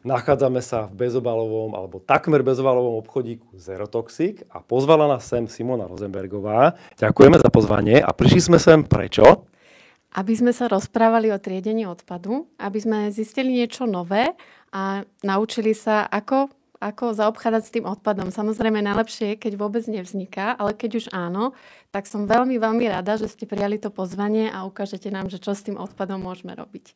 Nachádzame sa v bezobalovom alebo takmer bezobalovom obchodíku Zerotoxic a pozvala nás sem Simona Rosenbergová. Ďakujeme za pozvanie a prišli sme sem prečo? Aby sme sa rozprávali o triedení odpadu, aby sme zistili niečo nové a naučili sa, ako zaobchádzať s tým odpadom. Samozrejme, najlepšie je, keď vôbec nevzniká, ale keď už áno, tak som veľmi, veľmi rada, že ste prijali to pozvanie a ukážete nám, že čo s tým odpadom môžeme robiť.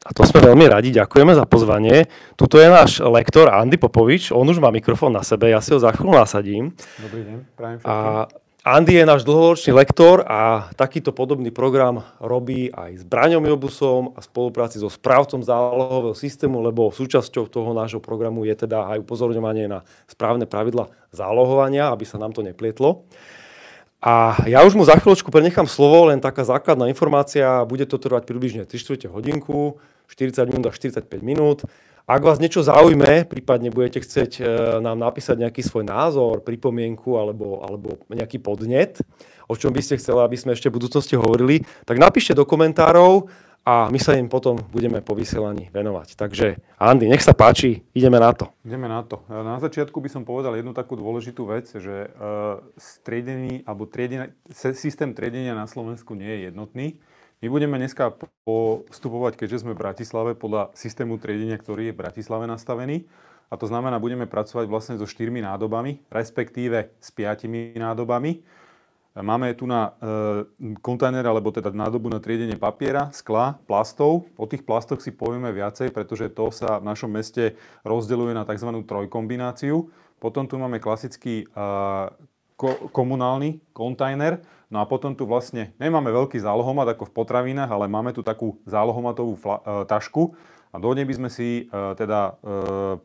A to sme veľmi radi, ďakujeme za pozvanie. Tuto je náš lektor Andy Popovič, on už má mikrofón na sebe, ja si ho za chvíľu nasadím. Dobrý deň, prajem všetkým. A Andy je náš dlhoročný lektor a takýto podobný program robí aj s Braňom Jobusom a v spolupráci so správcom zálohového systému, lebo súčasťou toho nášho programu je teda aj upozorňovanie na správne pravidla zálohovania, aby sa nám to neplietlo. A ja už mu za chvíľočku prenechám slovo, len taká základná informácia, bude to trvať približne 3/4 hodinku, 40 minút až 45 minút. Ak vás niečo zaujme, prípadne budete chcieť nám napísať nejaký svoj názor, pripomienku alebo nejaký podnet, o čom by ste chceli, aby sme ešte v budúcnosti hovorili, tak napíšte do komentárov a my sa im potom budeme po vysielaní venovať. Takže Andy, nech sa páči, ideme na to. Ideme na to. Na začiatku by som povedal jednu takú dôležitú vec, že systém triedenia na Slovensku nie je jednotný. My budeme dneska postupovať, keďže sme v Bratislave, podľa systému triedenia, ktorý je v Bratislave nastavený. A to znamená, budeme pracovať vlastne so 4 nádobami, respektíve s 5 nádobami. Máme tu na kontajner, alebo teda nádobu na triedenie papiera, skla, plastov. O tých plastoch si povieme viacej, pretože to sa v našom meste rozdeľuje na tzv. Trojkombináciu. Potom tu máme klasický komunálny kontajner. No a potom tu vlastne nemáme veľký zálohomat ako v potravinách, ale máme tu takú zálohomatovú tašku. A do nej by sme si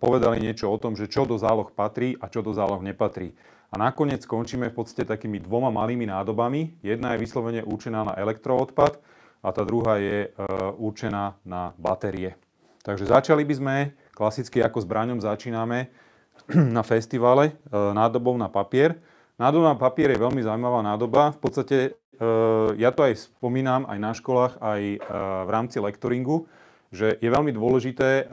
povedali niečo o tom, že čo do záloh patrí a čo do záloh nepatrí. A nakoniec skončíme v podstate takými 2 malými nádobami. Jedna je vyslovene určená na elektroodpad a tá druhá je určená na batérie. Takže začali by sme, klasicky ako s Braňom začíname, na festivale nádobou na papier. Nádoba na papier je veľmi zaujímavá nádoba. V podstate ja to aj spomínam aj na školách, aj v rámci lektoringu, že je veľmi dôležité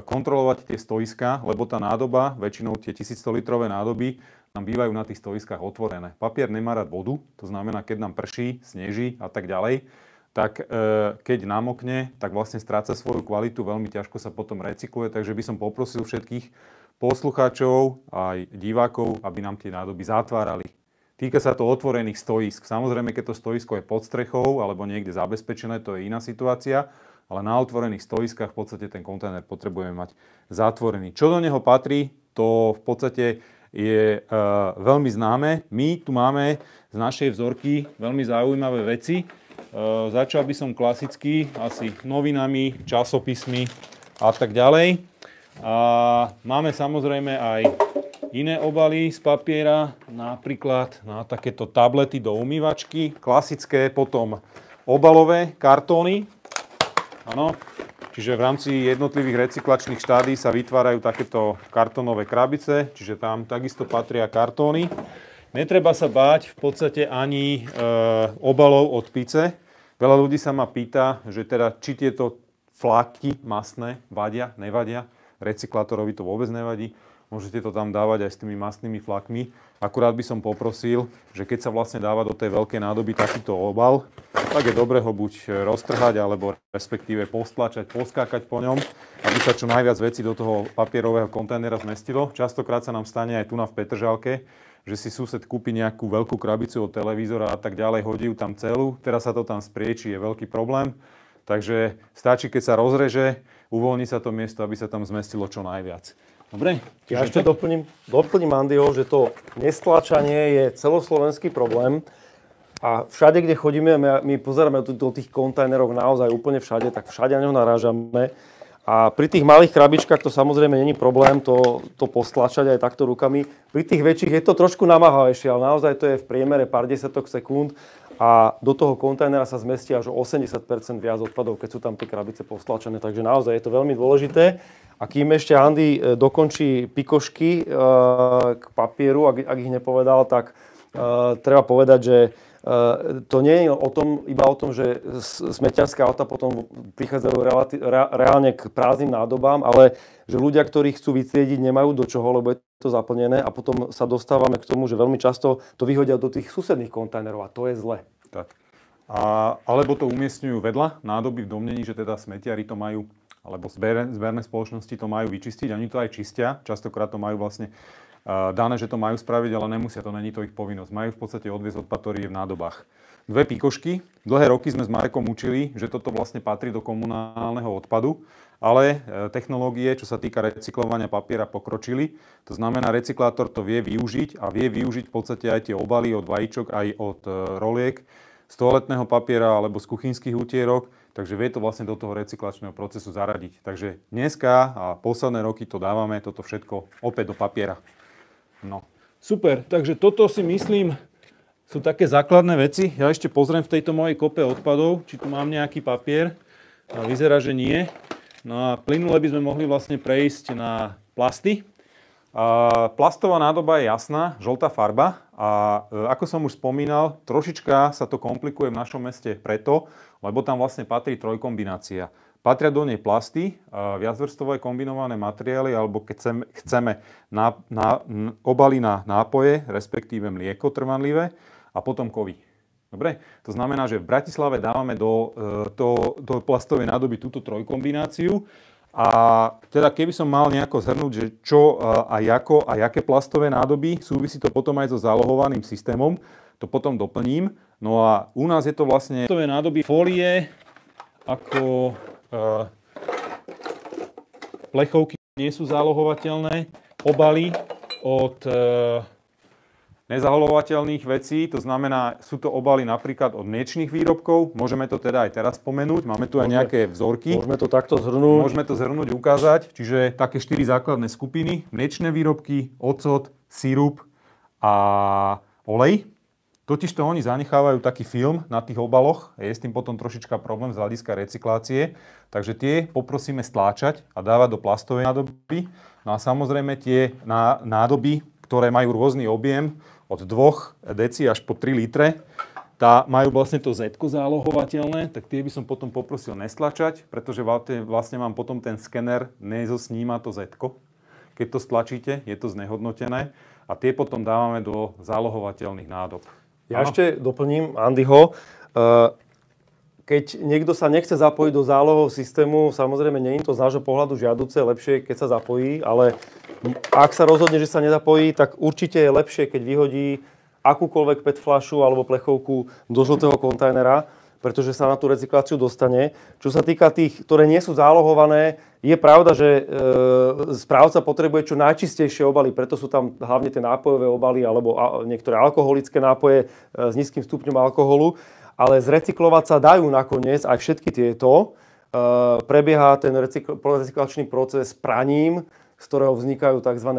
kontrolovať tie stoiská, lebo tá nádoba, väčšinou tie 1100-litrové nádoby, nám bývajú na tých stoiskách otvorené. Papier nemá rád vodu, to znamená, keď nám prší, sneží a tak ďalej, tak keď namokne, tak vlastne stráca svoju kvalitu, veľmi ťažko sa potom recykluje, takže by som poprosil všetkých poslucháčov aj divákov, aby nám tie nádoby zatvárali. Týka sa to otvorených stoisk. Samozrejme, keď to stoisko je pod strechou alebo niekde zabezpečené, to je iná situácia, ale na otvorených stoiskách v podstate ten kontajner potrebujeme mať zatvorený. Čo do neho patrí, to v podstate je veľmi známe. My tu máme z našej vzorky veľmi zaujímavé veci. Začal by som klasicky, asi novinami, časopismi a tak ďalej. A máme samozrejme aj iné obaly z papiera, napríklad na takéto tablety do umývačky, klasické, potom obalové kartóny. Áno. Čiže v rámci jednotlivých recyklačných štádí sa vytvárajú takéto kartónové krabice, čiže tam takisto patria kartóny. Netreba sa báť v podstate ani obalov od pice. Veľa ľudí sa ma pýta, že teda či tieto fláky masné vadia, nevadia. Recyklátorovi to vôbec nevadí. Môžete to tam dávať aj s tými mastnými flakmi. Akurát by som poprosil, že keď sa vlastne dáva do tej veľkej nádoby takýto obal, tak je dobre ho buď roztrhať, alebo respektíve postlačať, poskákať po ňom, aby sa čo najviac vecí do toho papierového kontajnera zmestilo. Častokrát sa nám stane aj tu v Petržalke, že si sused kúpi nejakú veľkú krabicu od televízora a tak ďalej, hodí ju tam celú. Teraz sa to tam sprieči, je veľký problém. Takže stačí, keď sa rozreže, uvoľní sa to miesto, aby sa tam zmestilo čo najviac. Dobre? Ja ešte doplním Andyho, že to nestlačanie je celoslovenský problém a všade, kde chodíme, my pozeráme do tých kontajnerov naozaj úplne všade, tak všade na ňo narážame. A pri tých malých krabičkách to samozrejme není problém to postlačať aj takto rukami. Pri tých väčších je to trošku namáhavejšie, ale naozaj to je v priemere pár desiatok sekúnd a do toho kontajnera sa zmestí až o 80% viac odpadov, keď sú tam tie krabice postlačené. Takže naozaj je to veľmi dôležité. A kým ešte Andy dokončí pikošky k papieru, ak ich nepovedal, tak treba povedať, že to nie je iba o tom, že smeťarské auta potom prichádzajú reálne k prázdnym nádobám, ale že ľudia, ktorí chcú vytriediť, nemajú do čoho, lebo je to zaplnené a potom sa dostávame k tomu, že veľmi často to vyhodia do tých susedných kontajnerov a to je zle. Tak. Alebo to umiestňujú vedľa nádoby v domnení, že teda smetiari to majú, alebo zberné spoločnosti to majú vyčistiť. Oni to aj čistia, častokrát to majú vlastne dané, že to majú spraviť, ale nemusia, to není to ich povinnosť. Majú v podstate odviesť odpad, ktorý je v nádobách. 2 pikošky. Dlhé roky sme s Marekom učili, že toto vlastne patrí do komunálneho odpadu, ale technológie, čo sa týka recyklovania papiera, pokročili. To znamená, recyklátor to vie využiť a vie využiť v podstate aj tie obaly od vajíčok, aj od roliek, z toaletného papiera alebo z kuchynských utierok, takže vie to vlastne do toho recyklačného procesu zaradiť. Takže dneska a posledné roky to dávame, toto všetko opäť do papiera. No. Super, takže toto si myslím sú také základné veci. Ja ešte pozriem v tejto mojej kope odpadov, či tu mám nejaký papier. A vyzerá, že nie. No a plynule by sme mohli vlastne prejsť na plasty. Plastová nádoba je jasná, žltá farba a ako som už spomínal, trošička sa to komplikuje v našom meste preto, lebo tam vlastne patrí trojkombinácia. Patria do nej plasty, viacvrstvové kombinované materiály, alebo keď chceme obaly na nápoje, respektíve mlieko trvanlivé a potom kovy. Dobre? To znamená, že v Bratislave dávame do plastovej nádoby túto trojkombináciu. A teda keby som mal nejako zhrnúť, že čo a jaké plastové nádoby, súvisí to potom aj so zálohovaným systémom, to potom doplním. No a u nás je to vlastne plastové nádoby fólie, ako plechovky nie sú zálohovateľné, obaly od nezahalovateľných vecí, to znamená, sú to obaly napríklad od mliečnych výrobkov, môžeme to teda aj teraz spomenúť, máme tu aj nejaké vzorky. Môžeme to takto zhrnúť. Môžeme to zhrnúť, ukázať, čiže také 4 základné skupiny, mliečne výrobky, ocot, sirup a olej. Totižto oni zanechávajú taký film na tých obaloch, je s tým potom trošička problém z hľadiska recyklácie, takže tie poprosíme stláčať a dávať do plastovej nádoby. No a samozrejme tie nádoby, ktoré majú rôzny objem, od 2 deci až po 3 litre, majú vlastne to Z-ko zálohovateľné, tak tie by som potom poprosil nestlačať, pretože vlastne vám potom ten skener nezosníma to Z-ko. Keď to stlačíte, je to znehodnotené a tie potom dávame do zálohovateľných nádob. Ja ešte doplním Andyho. Keď niekto sa nechce zapojiť do zálohového systému, samozrejme nie je to z nášho pohľadu žiaduce, lepšie, keď sa zapojí, ale ak sa rozhodne, že sa nezapojí, tak určite je lepšie, keď vyhodí akúkoľvek PET fľašu alebo plechovku do žltého kontajnera, pretože sa na tú recykláciu dostane. Čo sa týka tých, ktoré nie sú zálohované, je pravda, že správca potrebuje čo najčistejšie obaly, preto sú tam hlavne tie nápojové obaly alebo niektoré alkoholické nápoje s nízkym stupňom alkoholu, ale zrecyklovať sa dajú nakoniec aj všetky tieto. Prebieha ten recyklačný proces praním, z ktorého vznikajú tzv.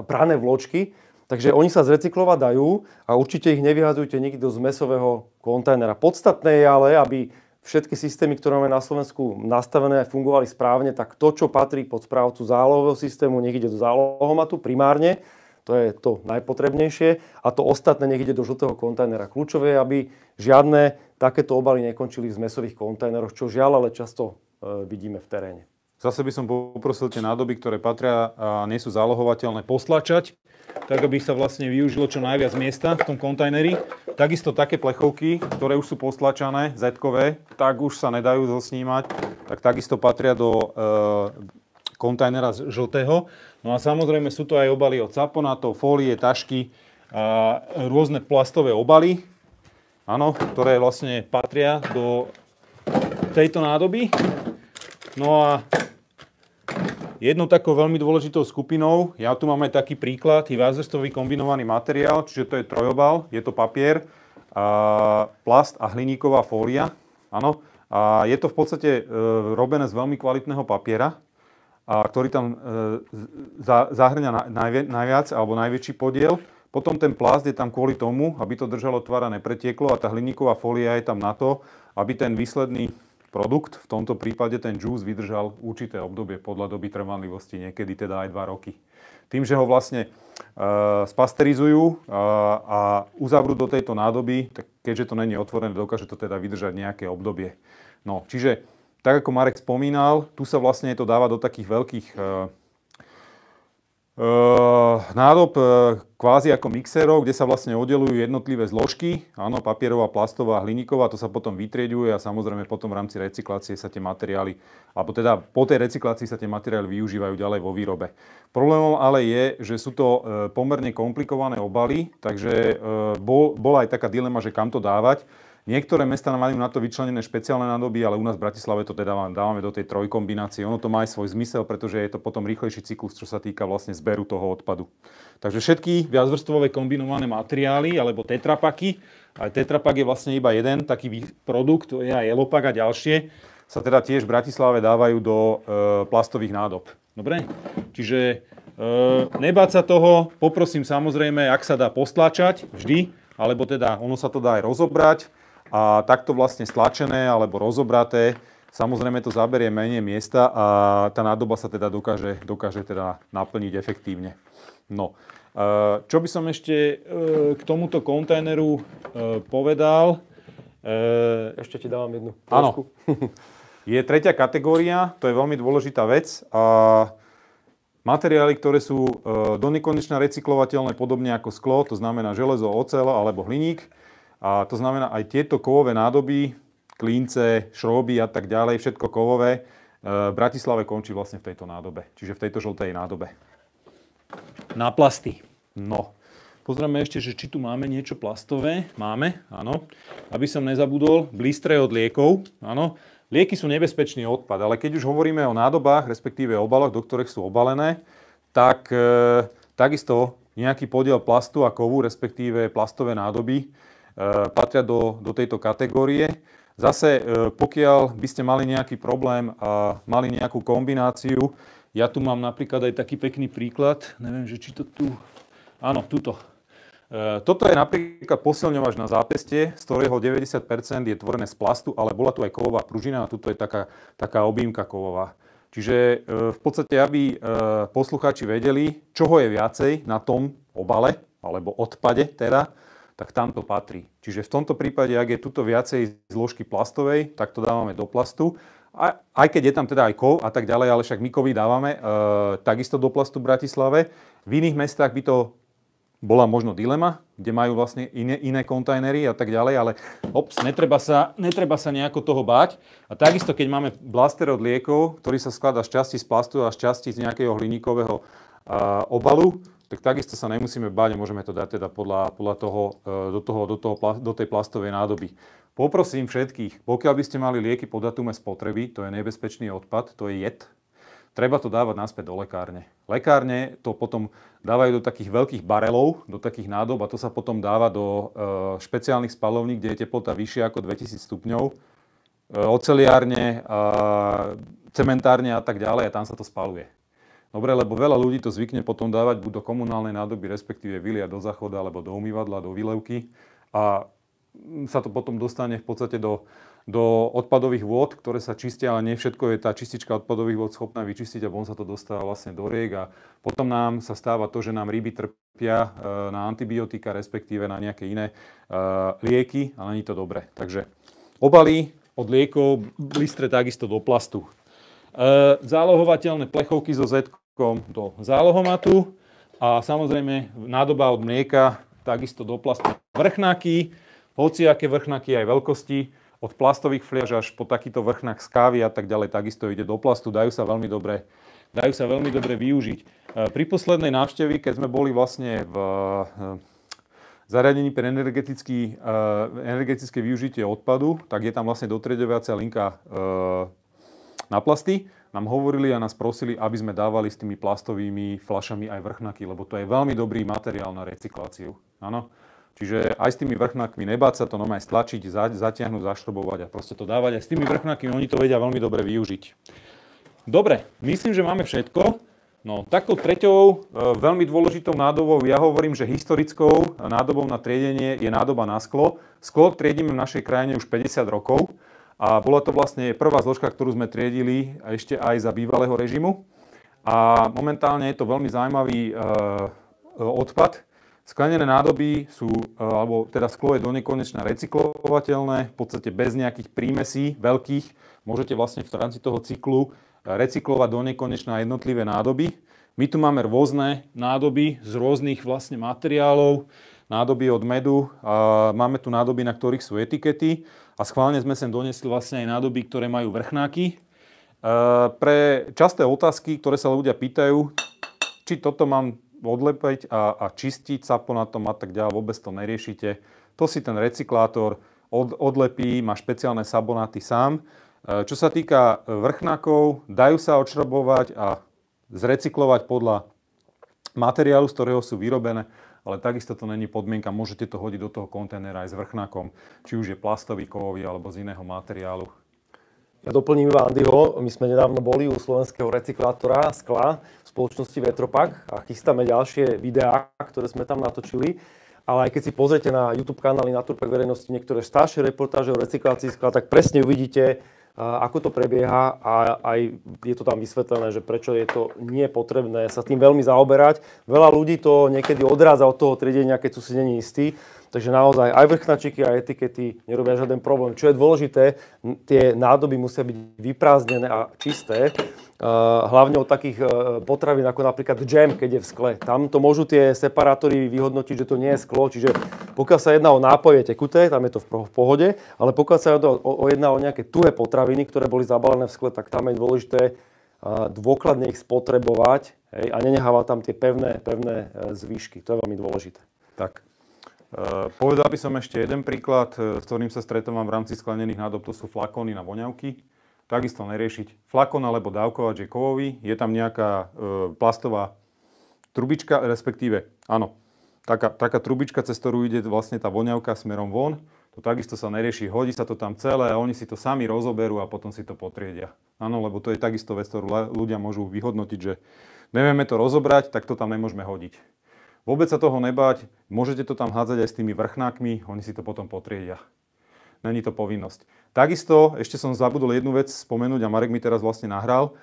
Prané vločky. Takže oni sa zrecyklovať dajú a určite ich nevyhadzujte nikdy do zmesového kontajnera. Podstatné je ale, aby všetky systémy, ktoré máme na Slovensku nastavené a fungovali správne, tak to, čo patrí pod správcu zálohového systému, nech ide do zálohomatu primárne, to je to najpotrebnejšie, a to ostatné nech ide do žltého kontajnera. Kľúčové je, aby žiadne takéto obaly nekončili v zmesových kontajneroch, čo žiaľ, ale často vidíme v teréne. Zase by som poprosil tie nádoby, ktoré patria a nie sú zálohovateľné, postlačať, tak aby sa vlastne využilo čo najviac miesta v tom kontajneri. Takisto také plechovky, ktoré už sú postlačané, Z-kové, tak už sa nedajú zosnímať, tak takisto patria do kontajnera žltého. No a samozrejme sú to aj obaly od saponátov, fólie, tašky a rôzne plastové obaly, áno, ktoré vlastne patria do tejto nádoby. No a jednou takou veľmi dôležitou skupinou, ja tu mám aj taký príklad, je viacvrstvový kombinovaný materiál, čiže to je trojobal, je to papier, plast a hliníková fólia, áno. A je to v podstate robené z veľmi kvalitného papiera, ktorý tam zahrňa najviac alebo najväčší podiel. Potom ten plast je tam kvôli tomu, aby to držalo tvar a nepretieklo, a tá hliníková fólia je tam na to, aby ten výsledný produkt. V tomto prípade ten džús vydržal určité obdobie podľa doby trvanlivosti, niekedy teda aj 2 roky. Tým, že ho vlastne spasterizujú a uzavrú do tejto nádoby, tak keďže to není otvorené, dokáže to teda vydržať nejaké obdobie. No, čiže tak ako Marek spomínal, tu sa vlastne to dáva do takých veľkých nádob kvázi ako mixerov, kde sa vlastne oddelujú jednotlivé zložky, áno, papierová, plastová, hliníková, to sa potom vytrieďuje a samozrejme potom v rámci recyklácie sa tie materiály, alebo teda po tej recyklácii sa tie materiály využívajú ďalej vo výrobe. Problémom ale je, že sú to pomerne komplikované obaly, takže bola aj taká dilema, že kam to dávať. Niektoré mestá majú na to vyčlenené špeciálne nádoby, ale u nás v Bratislave to teda dávame do tej trojkombinácie. Ono to má aj svoj zmysel, pretože je to potom rýchlejší cyklus, čo sa týka vlastne zberu toho odpadu. Takže všetky viacvrstvové kombinované materiály alebo tetrapaky, aj tetrapak je vlastne iba jeden taký produkt, to je aj elopak a ďalšie, sa teda tiež v Bratislave dávajú do plastových nádob. Dobre? Čiže nebáť sa toho, poprosím samozrejme, ak sa dá postlačať vždy, alebo teda ono sa to dá aj rozobrať. A takto vlastne stlačené alebo rozobraté, samozrejme to zaberie menej miesta a tá nádoba sa teda dokáže teda naplniť efektívne. No, čo by som ešte k tomuto kontajneru povedal? Ešte ti dávam jednu Áno, trošku. je tretia kategória, to je veľmi dôležitá vec. Materiály, ktoré sú do nekonečna recyklovateľné, podobne ako sklo, to znamená železo, oceľ alebo hliník. A to znamená aj tieto kovové nádoby, klínce, šroby a tak ďalej, všetko kovové, v Bratislave končí vlastne v tejto nádobe, čiže v tejto žltej nádobe. Na plasty. No, pozrieme ešte, že či tu máme niečo plastové. Máme, áno. Aby som nezabudol, blístre od liekov, áno. Lieky sú nebezpečný odpad, ale keď už hovoríme o nádobách, respektíve obaloch, do ktorých sú obalené, tak takisto nejaký podiel plastu a kovu, respektíve plastové nádoby, patria do tejto kategórie. Zase, pokiaľ by ste mali nejaký problém a mali nejakú kombináciu, ja tu mám napríklad aj taký pekný príklad, neviem, že či to tu... Áno, tuto. Toto je napríklad posilňovač na zápestie, z ktorého 90% je tvorené z plastu, ale bola tu aj kovová pružina a tuto je taká objímka kovová. Čiže v podstate, aby poslucháči vedeli, čoho je viacej na tom obale, alebo odpade teda, tak tam to patrí. Čiže v tomto prípade, ak je tuto viacej zložky plastovej, tak to dávame do plastu. Aj keď je tam teda aj kov a tak ďalej, ale však my kovy dávame takisto do plastu v Bratislave. V iných mestách by to bola možno dilema, kde majú vlastne iné kontajnery a tak ďalej, ale netreba sa nejako toho báť. A takisto, keď máme blaster od liekov, ktorý sa skladá z časti z plastu a z časti z nejakého hliníkového obalu, tak takisto sa nemusíme báť a môžeme to dať teda podľa toho do tej plastovej nádoby. Poprosím všetkých, pokiaľ by ste mali lieky po datume spotreby, to je nebezpečný odpad, to je jed, treba to dávať naspäť do lekárne. Lekárne to potom dávajú do takých veľkých barelov, do takých nádob a to sa potom dáva do špeciálnych spaľovní, kde je teplota vyššia ako 2000 stupňov, oceliárne, cementárne a tak ďalej a tam sa to spaľuje. Dobre, lebo veľa ľudí to zvykne potom dávať buď do komunálnej nádoby, respektíve vyliať do záchoda, alebo do umývadla, do výlevky a sa to potom dostane v podstate do odpadových vôd, ktoré sa čistia, ale nie všetko je tá čistička odpadových vôd schopná vyčistiť a potom sa to dostáva vlastne do riek a potom nám sa stáva to, že nám ryby trpia na antibiotika, respektíve na nejaké iné lieky a není to dobre. Takže obaly od liekov, blistre takisto do plastu. Zálohovateľné plechovky so Z-kom do zálohomatu a samozrejme nádoba od mlieka takisto do plastu. Vrchnáky, hociaké vrchnáky aj veľkosti, od plastových fliaž až po takýto vrchnák z kávy a tak ďalej takisto ide do plastu, dajú sa veľmi dobre využiť. Pri poslednej návšteve, keď sme boli vlastne v zariadení pre energetické využitie odpadu, tak je tam vlastne dotrieďovacia linka na plasty, nám hovorili a nás prosili, aby sme dávali s tými plastovými fľašami aj vrchnáky, lebo to je veľmi dobrý materiál na recykláciu. Áno? Čiže aj s tými vrchnákmi nebáť sa to normálne stlačiť, zatiahnuť, zašrobovať a proste to dávať. Aj s tými vrchnákmi oni to vedia veľmi dobre využiť. Dobre, myslím, že máme všetko. No, takou treťou veľmi dôležitou nádobou, ja hovorím, že historickou nádobou na triedenie je nádoba na sklo. Sklo triedíme v našej krajine už 50 rokov. A bola to vlastne prvá zložka, ktorú sme triedili ešte aj za bývalého režimu. A momentálne je to veľmi zaujímavý odpad. Sklenené nádoby sú, alebo teda sklo je donekonečna recyklovateľné, v podstate bez nejakých prímesí veľkých. Môžete vlastne v rámci toho cyklu recyklovať donekonečna jednotlivé nádoby. My tu máme rôzne nádoby z rôznych vlastne materiálov, nádoby od medu, máme tu nádoby, na ktorých sú etikety a schválne sme sem doniesli vlastne aj nádoby, ktoré majú vrchnáky. Pre časté otázky, ktoré sa ľudia pýtajú, či toto mám odlepiť a čistiť sa po na tom a tak ďalej, vôbec to neriešite. To si ten recyklátor odlepí, má špeciálne sabonáty sám. Čo sa týka vrchnákov, dajú sa odšrobovať a zrecyklovať podľa materiálu, z ktorého sú vyrobené, ale takisto to není podmienka, môžete to hodiť do toho kontajnera aj s vrchnákom, či už je plastový, kovový alebo z iného materiálu. Ja doplním iba Andyho. My sme nedávno boli u slovenského recyklátora skla v spoločnosti Vetropak a chystáme ďalšie videá, ktoré sme tam natočili. Ale aj keď si pozriete na YouTube kanály Naturpack verejnosti niektoré staršie reportáže o recyklácii skla, tak presne uvidíte, ako to prebieha a aj je to tam vysvetlené, že prečo je to nie potrebné sa tým veľmi zaoberať. Veľa ľudí to niekedy odrádza od toho triedenia, keď sú si není istí. Takže naozaj aj vrchnačiky a etikety nerobia žiaden problém. Čo je dôležité, tie nádoby musia byť vyprázdnené a čisté. Hlavne od takých potravín ako napríklad džem, keď je v skle. Tam to môžu tie separátory vyhodnotiť, že to nie je sklo. Čiže pokiaľ sa jedná o nápoje tekuté, tam je to v pohode, ale pokiaľ sa jedná o nejaké tuhé potraviny, ktoré boli zabalené v skle, tak tam je dôležité dôkladne ich spotrebovať, hej, a nenehávať tam tie pevné zvyšky. To je veľmi dôležité. Tak. Povedal by som ešte jeden príklad, s ktorým sa stretávam v rámci sklenených nádob, to sú flakóny na voňavky. Takisto neriešiť. Flakón alebo dávkovač je kovový, je tam nejaká plastová trubička, respektíve, áno, taká trubička, cez ktorú ide vlastne tá voňavka smerom von. To takisto sa nerieši, hodí sa to tam celé a oni si to sami rozoberú a potom si to potriedia. Áno, lebo to je takisto vec, ktorú ľudia môžu vyhodnotiť, že nevieme to rozobrať, tak to tam nemôžeme hodiť. Vôbec sa toho nebáť, môžete to tam hádzať aj s tými vrchnákmi, oni si to potom potriedia. Není to povinnosť. Takisto, ešte som zabudol jednu vec spomenúť a Marek mi teraz vlastne nahral.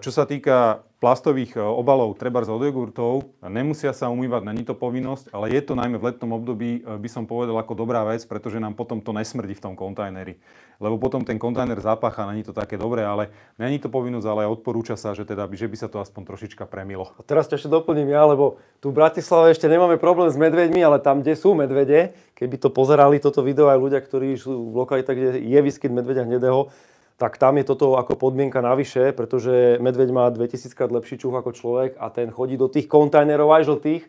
Čo sa týka plastových obalov, trebárs od jogurtov, nemusia sa umývať, není to povinnosť, ale je to najmä v letnom období, by som povedal, ako dobrá vec, pretože nám potom to nesmrdí v tom kontajneri. Lebo potom ten kontajner zapácha, není to také dobré, ale není to povinnosť, ale odporúča sa, že by sa to aspoň trošička premilo. A teraz ťa ešte doplním ja, lebo tu v Bratislave ešte nemáme problém s medveďmi, ale tam, kde sú medvede, keby to pozerali toto video aj ľudia, ktorí sú v lokalitách, kde je výskyt medveďa hnedého, tak tam je toto ako podmienka navyše, pretože medveď má 2000-krát lepší čuch ako človek a ten chodí do tých kontajnerov aj žltých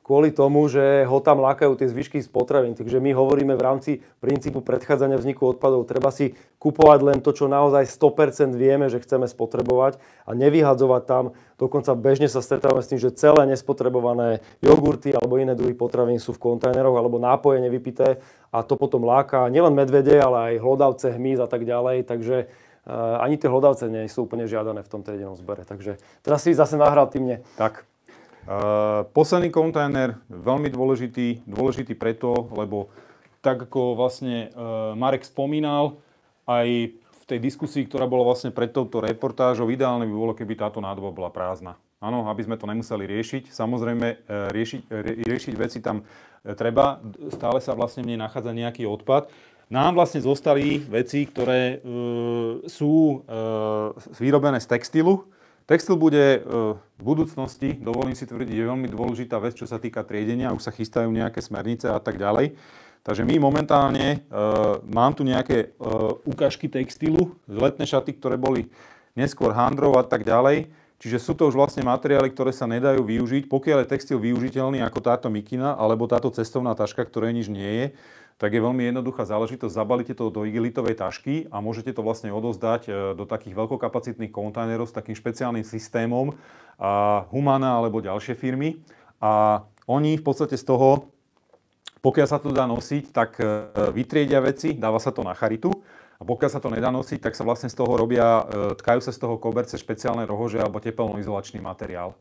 kvôli tomu, že ho tam lákajú tie zvyšky z potravín. Takže my hovoríme v rámci princípu predchádzania vzniku odpadov, treba si kupovať len to, čo naozaj 100% vieme, že chceme spotrebovať a nevyhadzovať tam. Dokonca bežne sa stretávame s tým, že celé nespotrebované jogurty alebo iné druhy potravín sú v kontajneroch alebo nápoje nevypité a to potom láka nielen medvede, ale aj hlodavce, hmyz a tak ďalej. Takže ani tie hlodavce nie sú úplne žiadané v tomto jedinom zbere. Takže teraz si zase nahral ty mne. Tak. Posledný kontajner, veľmi dôležitý preto, lebo tak ako vlastne Marek spomínal, aj v tej diskusii, ktorá bola vlastne pred touto reportážou, ideálne by bolo, keby táto nádoba bola prázdna. Áno, aby sme to nemuseli riešiť. Samozrejme, riešiť veci tam treba, stále sa vlastne v nej nachádza nejaký odpad. Nám vlastne zostali veci, ktoré sú vyrobené z textilu. Textil bude v budúcnosti, dovolím si tvrdiť, je veľmi dôležitá vec, čo sa týka triedenia, už sa chystajú nejaké smernice a tak ďalej. Takže my momentálne mám tu nejaké ukážky textilu, letné šaty, ktoré boli neskôr handrov a tak ďalej. Čiže sú to už vlastne materiály, ktoré sa nedajú využiť. Pokiaľ je textil využiteľný ako táto mikina alebo táto cestovná taška, ktorej nič nie je, tak je veľmi jednoduchá záležitosť. Zabalíte to do igelitovej tašky a môžete to vlastne odozdať do takých veľkokapacitných kontajnerov s takým špeciálnym systémom Humana alebo ďalšie firmy. A oni v podstate z toho, pokiaľ sa to dá nosiť, tak vytriedia veci, dáva sa to na charitu. A pokiaľ sa to nedá nosiť, tak sa vlastne z toho robia, tkajú sa z toho koberce špeciálne rohože alebo tepelnoizolačný materiál.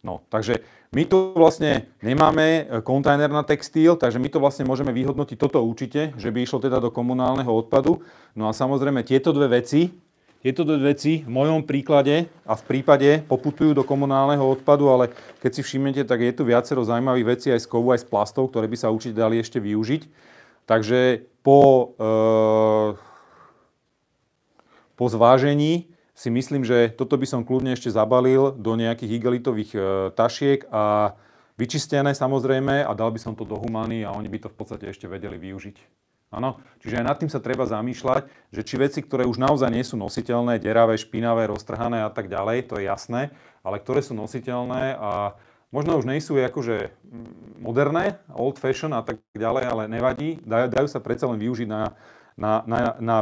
No, takže my tu vlastne nemáme kontajner na textil, takže my to vlastne môžeme vyhodnotiť toto určite, že by išlo teda do komunálneho odpadu. No a samozrejme tieto dve veci v mojom príklade a v prípade poputujú do komunálneho odpadu, ale keď si všimnete, tak je tu viacero zaujímavých vecí aj z kovu, aj z plastov, ktoré by sa určite dali ešte využiť. Takže po zvážení si myslím, že toto by som kľudne ešte zabalil do nejakých igelitových tašiek a vyčistené samozrejme a dal by som to do Humany a oni by to v podstate ešte vedeli využiť. Áno, čiže aj nad tým sa treba zamýšľať, že či veci, ktoré už naozaj nie sú nositeľné, deravé, špinavé, roztrhané a tak ďalej, to je jasné, ale ktoré sú nositeľné a možno už nie sú akože moderné, old fashion a tak ďalej, ale nevadí, dajú sa predsa len využiť na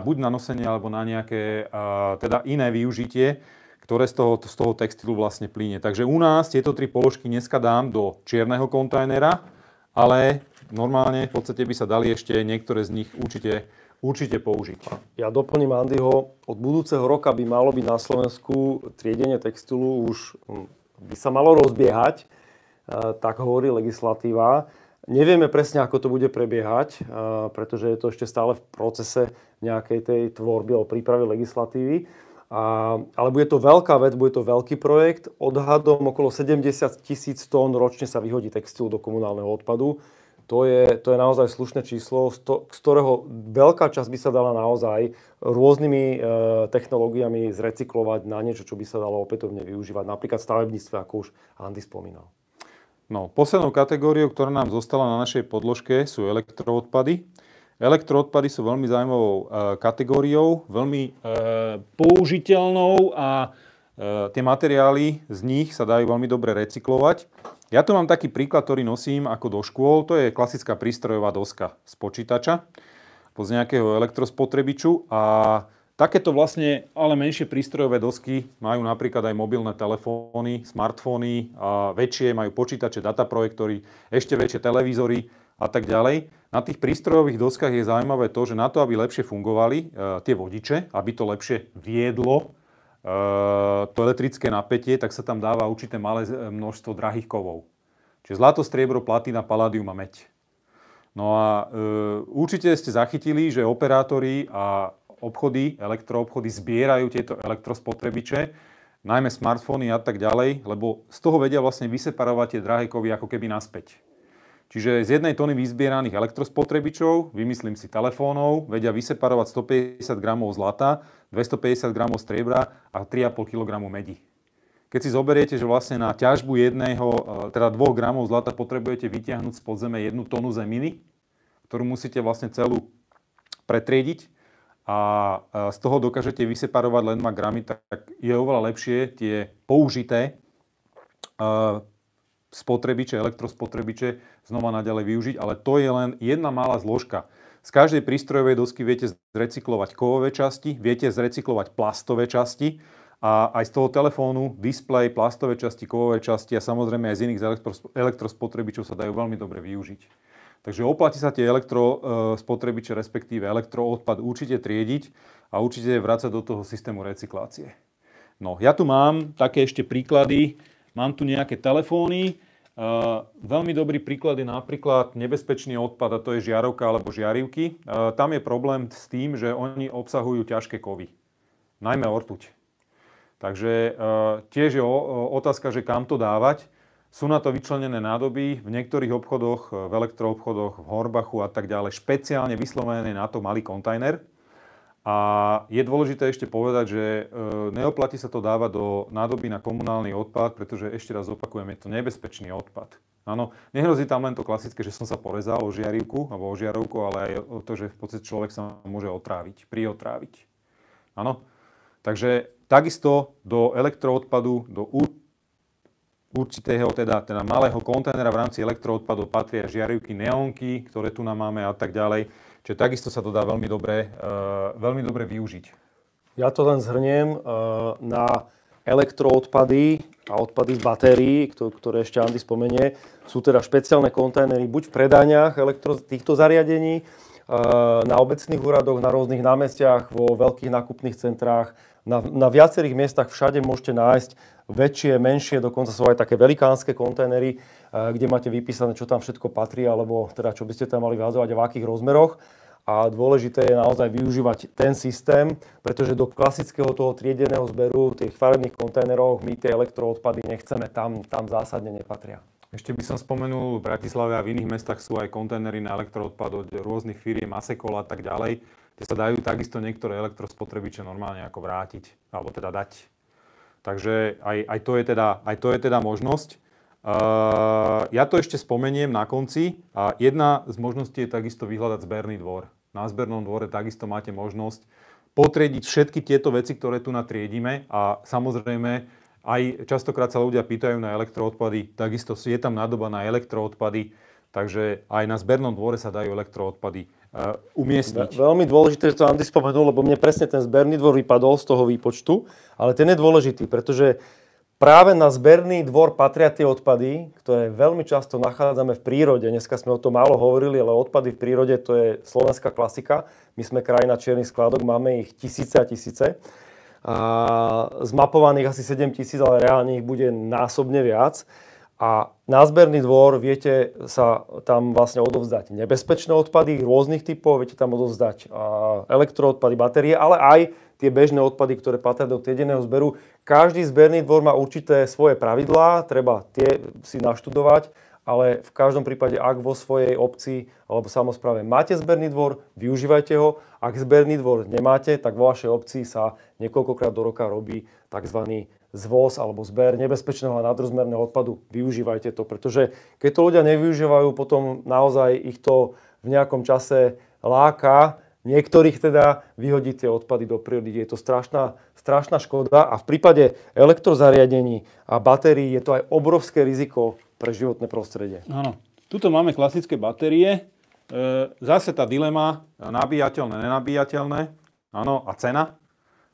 buď na nosenie alebo na nejaké teda iné využitie, ktoré z toho textilu vlastne plynie. Takže u nás tieto tri položky dneska dám do čierneho kontajnera, ale normálne v podstate by sa dali ešte niektoré z nich určite použiť. Ja doplním Andyho, od budúceho roka by malo byť na Slovensku triedenie textilu už by sa malo rozbiehať, tak hovorí legislatíva. Nevieme presne, ako to bude prebiehať, pretože je to ešte stále v procese nejakej tej tvorby alebo prípravy legislatívy. Ale bude to veľká vec, bude to veľký projekt. Odhadom okolo 70 000 tón ročne sa vyhodí textil do komunálneho odpadu. To je naozaj slušné číslo, z ktorého veľká časť by sa dala naozaj rôznymi technológiami zrecyklovať na niečo, čo by sa dalo opätovne využívať. Napríklad v stavebníctve, ako už Andy spomínal. No, poslednou kategóriou, ktorá nám zostala na našej podložke, sú elektroodpady. Elektroodpady sú veľmi zaujímavou kategóriou, veľmi použiteľnou a tie materiály z nich sa dajú veľmi dobre recyklovať. Ja tu mám taký príklad, ktorý nosím ako do škôl. To je klasická prístrojová doska z počítača, z nejakého elektrospotrebiču a takéto vlastne, ale menšie prístrojové dosky majú napríklad aj mobilné telefóny, smartfóny, a väčšie majú počítače, dataprojektory, ešte väčšie televízory a tak ďalej. Na tých prístrojových doskách je zaujímavé to, že na to, aby lepšie fungovali tie vodiče, aby to lepšie viedlo to elektrické napätie, tak sa tam dáva určité malé množstvo drahých kovov. Čiže zlato, striebro, platina, paládium a meď. No a určite ste zachytili, že operátori a elektroobchody zbierajú tieto elektrospotrebiče, najmä smartfóny a tak ďalej, lebo z toho vedia vlastne vyseparovať tie drahé kovy ako keby naspäť. Čiže z 1 tony vyzbieraných elektrospotrebičov, vymyslím si telefónov, vedia vyseparovať 150 gramov zlata, 250 gramov striebra a 3,5 kg medi. Keď si zoberiete, že vlastne na ťažbu 2 gramov zlata potrebujete vytiahnuť z podzeme 1 tonu zeminy, ktorú musíte vlastne celú pretriediť, a z toho dokážete vyseparovať len 2 gramy, tak je oveľa lepšie tie použité spotrebiče, elektrospotrebiče znova naďalej využiť, ale to je len jedna malá zložka. Z každej prístrojovej dosky viete zrecyklovať kovové časti, viete zrecyklovať plastové časti a aj z toho telefónu, displej, plastové časti, kovové časti a samozrejme aj z iných elektrospotrebičov sa dajú veľmi dobre využiť. Takže oplatí sa tie elektrospotrebiče, respektíve elektroodpad určite triediť a určite vrácať do toho systému recyklácie. No, ja tu mám také ešte príklady. Mám tu nejaké telefóny. Veľmi dobrý príklad je napríklad nebezpečný odpad, a to je žiarovka alebo žiarivky. Tam je problém s tým, že oni obsahujú ťažké kovy, najmä ortuť. Takže tiež je otázka, že kam to dávať. Sú na to vyčlenené nádoby v niektorých obchodoch, v elektroobchodoch, v Horbachu a tak ďalej. Špeciálne vyslovené na to malý kontajner. A je dôležité ešte povedať, že neoplatí sa to dávať do nádoby na komunálny odpad, pretože ešte raz opakujem, je to nebezpečný odpad. Áno, nehrozí tam len to klasické, že som sa porezal o žiarivku alebo o žiarovku, ale aj o to, že v podstate človek sa môže priotráviť. Áno, takže takisto do elektroodpadu, do určitého teda malého kontajnera v rámci elektroodpadov patria žiarivky, neónky, ktoré tu nám máme a tak ďalej. Čiže takisto sa to dá veľmi dobre využiť. Ja to len zhrniem na elektroodpady a odpady z batérií, ktoré ešte Andy spomenie. Sú teda špeciálne kontajnery buď v predajniach týchto zariadení, na obecných úradoch, na rôznych námestiach, vo veľkých nákupných centrách. Na viacerých miestach všade môžete nájsť väčšie, menšie, dokonca sú aj také velikánske kontajnery, kde máte vypísané, čo tam všetko patrí, alebo teda čo by ste tam mali vyhadzovať a v akých rozmeroch. A dôležité je naozaj využívať ten systém, pretože do klasického toho triedeného zberu, tých farebných kontajnerov, my tie elektroodpady nechceme, tam zásadne nepatria. Ešte by som spomenul, v Bratislave a v iných mestách sú aj kontajnery na elektroodpad od rôznych firiem, Asekol a tak ďalej, kde sa dajú takisto niektoré elektrospotrebiče normálne ako vrátiť, alebo teda dať. Takže aj to je teda možnosť. Ja to ešte spomeniem na konci. Jedna z možností je takisto vyhľadať zberný dvor. Na zbernom dvore takisto máte možnosť potriediť všetky tieto veci, ktoré tu natriedime a samozrejme aj častokrát sa ľudia pýtajú na elektroodpady, takisto je tam nádoba na elektroodpady, takže aj na zbernom dvore sa dajú elektroodpady umiestniť. Veľmi dôležité, že to Andy spomenul, lebo mne presne ten zberný dvor vypadol z toho výpočtu, ale ten je dôležitý, pretože práve na zberný dvor patria tie odpady, ktoré veľmi často nachádzame v prírode. Dneska sme o tom málo hovorili, ale odpady v prírode to je slovenská klasika. My sme krajina čiernych skladok, máme ich tisíce a tisíce. A zmapovaných asi 7 000, ale reálne ich bude násobne viac. A na zberný dvor viete sa tam vlastne odovzdať nebezpečné odpady rôznych typov, viete tam odovzdať elektroodpady, batérie, ale aj tie bežné odpady, ktoré patria do triedeného zberu. Každý zberný dvor má určité svoje pravidlá, treba tie si naštudovať, ale v každom prípade, ak vo svojej obci alebo samospráve máte zberný dvor, využívajte ho. Ak zberný dvor nemáte, tak vo vašej obci sa niekoľkokrát do roka robí tzv. Zvoz alebo zber nebezpečného a nadrozmerného odpadu. Využívajte to, pretože keď to ľudia nevyužívajú, potom naozaj ich to v nejakom čase láka, niektorých teda vyhodí tie odpady do prírody. Je to strašná škoda a v prípade elektrozariadení a batérií je to aj obrovské riziko pre životné prostredie. Áno. Tuto máme klasické batérie. Zase tá dilema nabíjateľné, nenabíjateľné. Áno, a cena.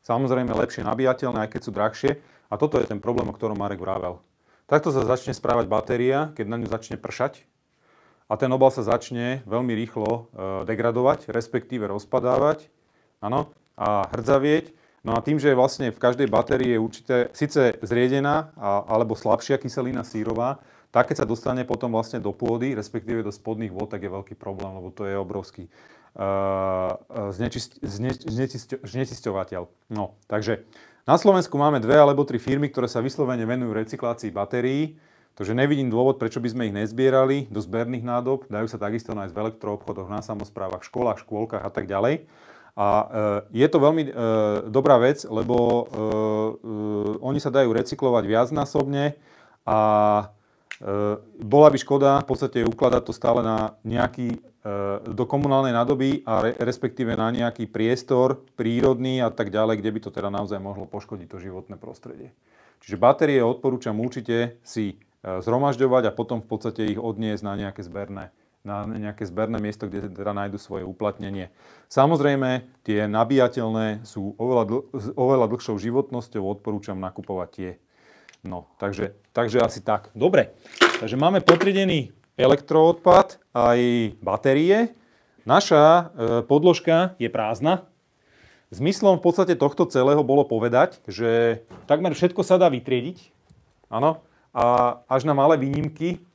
Samozrejme lepšie nabíjateľné, aj keď sú drahšie. A toto je ten problém, o ktorom Marek vravel. Takto sa začne správať batéria, keď na ňu začne pršať. A ten obal sa začne veľmi rýchlo degradovať, respektíve rozpadávať. Áno, a hrdzavieť. No a tým, že vlastne v každej batérii je určite síce zriedená alebo slabšia kyselina sírová, tak keď sa dostane potom vlastne do pôdy, respektíve do spodných vôd, tak je veľký problém, lebo to je obrovský znečisťovateľ. No, takže na Slovensku máme 2 alebo 3 firmy, ktoré sa vyslovene venujú recyklácii batérií, takže nevidím dôvod, prečo by sme ich nezbierali do zberných nádob. Dajú sa takisto nájsť v elektroobchodoch, na samosprávach, školách, škôlkach a tak ďalej. A je to veľmi dobrá vec, lebo oni sa dajú recyklovať viacnásobne a bola by škoda v podstate ukladať to stále na nejaký do komunálnej nádoby a respektíve na nejaký priestor prírodný a tak ďalej, kde by to teda naozaj mohlo poškodiť to životné prostredie. Čiže batérie odporúčam určite si zhromažďovať a potom v podstate ich odniesť na nejaké zberné miesto, kde teda nájdu svoje uplatnenie. Samozrejme, tie nabíjateľné sú oveľa dlhšou životnosťou, odporúčam nakupovať tie. No, takže asi tak. Dobre, takže máme potriedený elektroodpad aj batérie. Naša podložka je prázdna. Zmyslom v podstate tohto celého bolo povedať, že takmer všetko sa dá vytriediť. Áno. A až na malé výnimky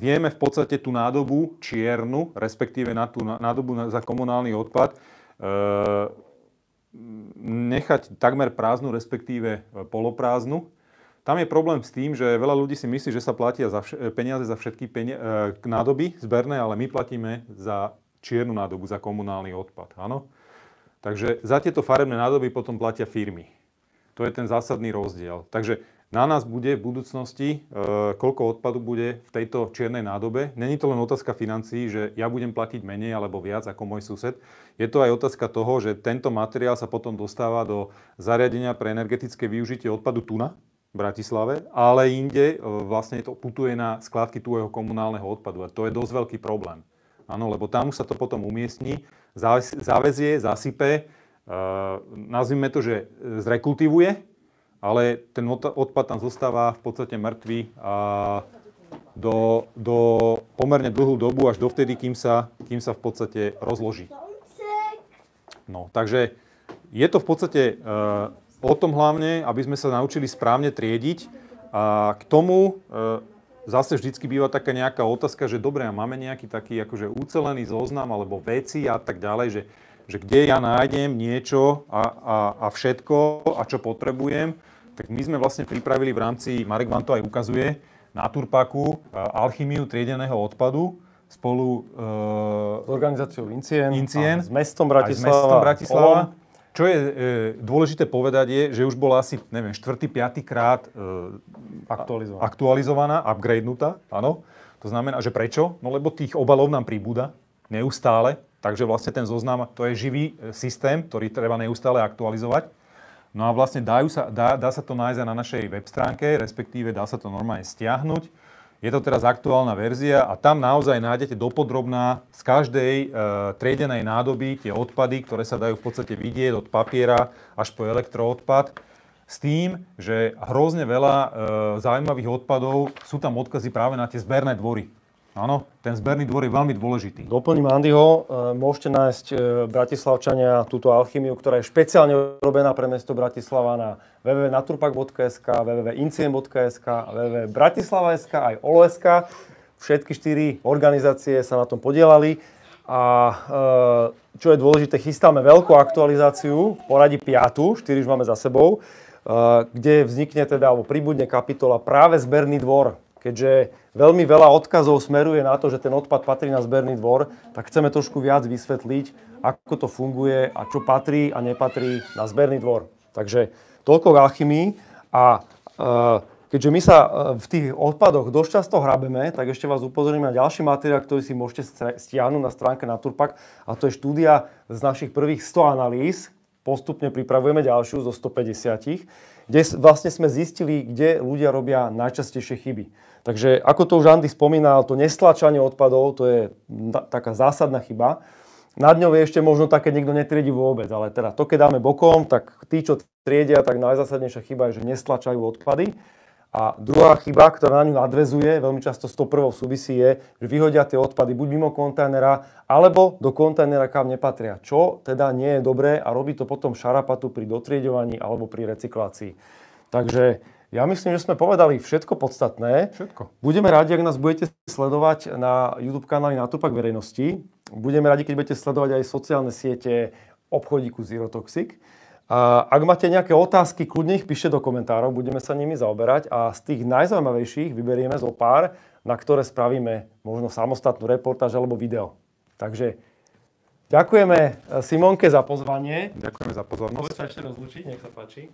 vieme v podstate tú nádobu čiernu, respektíve na tú nádobu za komunálny odpad nechať takmer prázdnu, respektíve poloprázdnu. Tam je problém s tým, že veľa ľudí si myslí, že sa platia peniaze za všetky nádoby zberné, ale my platíme za čiernu nádobu, za komunálny odpad. Áno? Takže za tieto farebné nádoby potom platia firmy. To je ten zásadný rozdiel. Takže na nás bude v budúcnosti, koľko odpadu bude v tejto čiernej nádobe. Není to len otázka financií, že ja budem platiť menej alebo viac ako môj sused. Je to aj otázka toho, že tento materiál sa potom dostáva do zariadenia pre energetické využitie odpadu Tuna v Bratislave, ale inde vlastne to putuje na skládky tvojho komunálneho odpadu. A to je dosť veľký problém. Áno, lebo tam už sa to potom umiestni, zavezie, zasype, nazvime to, že zrekultivuje, ale ten odpad tam zostáva v podstate mŕtvý a do pomerne dlhú dobu, až dovtedy, kým sa v podstate rozloží. No, takže je to v podstate o tom hlavne, aby sme sa naučili správne triediť. A k tomu zase vždycky býva taká nejaká otázka, že dobre, máme nejaký taký akože ucelený zoznam alebo veci a tak ďalej, že kde ja nájdem niečo a všetko a čo potrebujem, tak my sme vlastne pripravili v rámci, Marek vám to aj ukazuje, na Turpaku alchymiu triedeného odpadu spolu s organizáciou Incien s mestom Bratislava. Čo je dôležité povedať je, že už bola asi, neviem, 4., 5. krát aktualizovaná, upgradenutá, áno. To znamená, že prečo? No lebo tých obalov nám pribúda neustále, takže vlastne ten zoznam, to je živý systém, ktorý treba neustále aktualizovať. No a vlastne dá sa to nájsť aj na našej web stránke, respektíve dá sa to normálne stiahnuť. Je to teraz aktuálna verzia a tam naozaj nájdete dopodrobná z každej triedenej nádoby tie odpady, ktoré sa dajú v podstate vidieť od papiera až po elektroodpad. S tým, že hrozne veľa zaujímavých odpadov sú tam odkazy práve na tie zberné dvory. Áno, ten zberný dvor je veľmi dôležitý. Doplním Andyho, môžete nájsť Bratislavčania túto alchymiu, ktorá je špeciálne robená pre mesto Bratislava na www.naturpak.sk, www.incien.sk, www.bratislava.sk, aj Olo.sk. Všetky 4 organizácie sa na tom podielali. A čo je dôležité, chystáme veľkú aktualizáciu, v poradí 5., 4 už máme za sebou, kde vznikne teda, alebo pribudne kapitola práve zberný dvor. Keďže veľmi veľa odkazov smeruje na to, že ten odpad patrí na zberný dvor, tak chceme trošku viac vysvetliť, ako to funguje a čo patrí a nepatrí na zberný dvor. Takže toľko k alchymii. A keďže my sa v tých odpadoch dosť často hrabeme, tak ešte vás upozorním na ďalší materiál, ktorý si môžete stiahnuť na stránke Naturpak. A to je štúdia z našich prvých 100 analýz. Postupne pripravujeme ďalšiu zo 150, kde vlastne sme zistili, kde ľudia robia najčastejšie chyby. Takže ako to už Andy spomínal, to nestlačanie odpadov, to je taká zásadná chyba. Nad ňou je ešte možno také, niekto netriedi vôbec, ale teda to, keď dáme bokom, tak tí, čo triedia, tak najzásadnejšia chyba je, že nestlačajú odpady. A druhá chyba, ktorá na ňu nadväzuje, veľmi často s tou prvou súvisí, je, že vyhodia tie odpady buď mimo kontajnera, alebo do kontajnera, kam nepatria. Čo teda nie je dobré a robí to potom šarapatu pri dotrieďovaní alebo pri recyklácii. Takže ja myslím, že sme povedali všetko podstatné. Všetko. Budeme radi, ak nás budete sledovať na YouTube kanáli Naturpak verejnosti. Budeme radi, keď budete sledovať aj sociálne siete obchodíku Zero Toxic. A ak máte nejaké otázky, kľudne ich píšte do komentárov, budeme sa nimi zaoberať a z tých najzaujímavejších vyberieme zo pár, na ktoré spravíme možno samostatnú reportáž alebo video. Takže ďakujeme Simonke za pozvanie. Ďakujeme za pozornosť. Môžete sa ešte rozlúčiť, nech sa páči.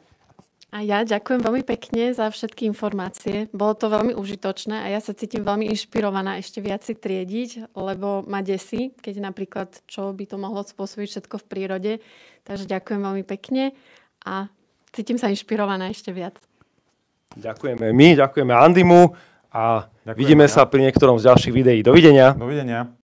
A ja ďakujem veľmi pekne za všetky informácie. Bolo to veľmi užitočné a ja sa cítim veľmi inšpirovaná ešte viac si triediť, lebo ma desí, keď napríklad, čo by to mohlo spôsobiť všetko v prírode. Takže ďakujem veľmi pekne a cítim sa inšpirovaná ešte viac. Ďakujeme my, ďakujeme Andymu a vidíme sa pri niektorom z ďalších videí. Dovidenia. Dovidenia.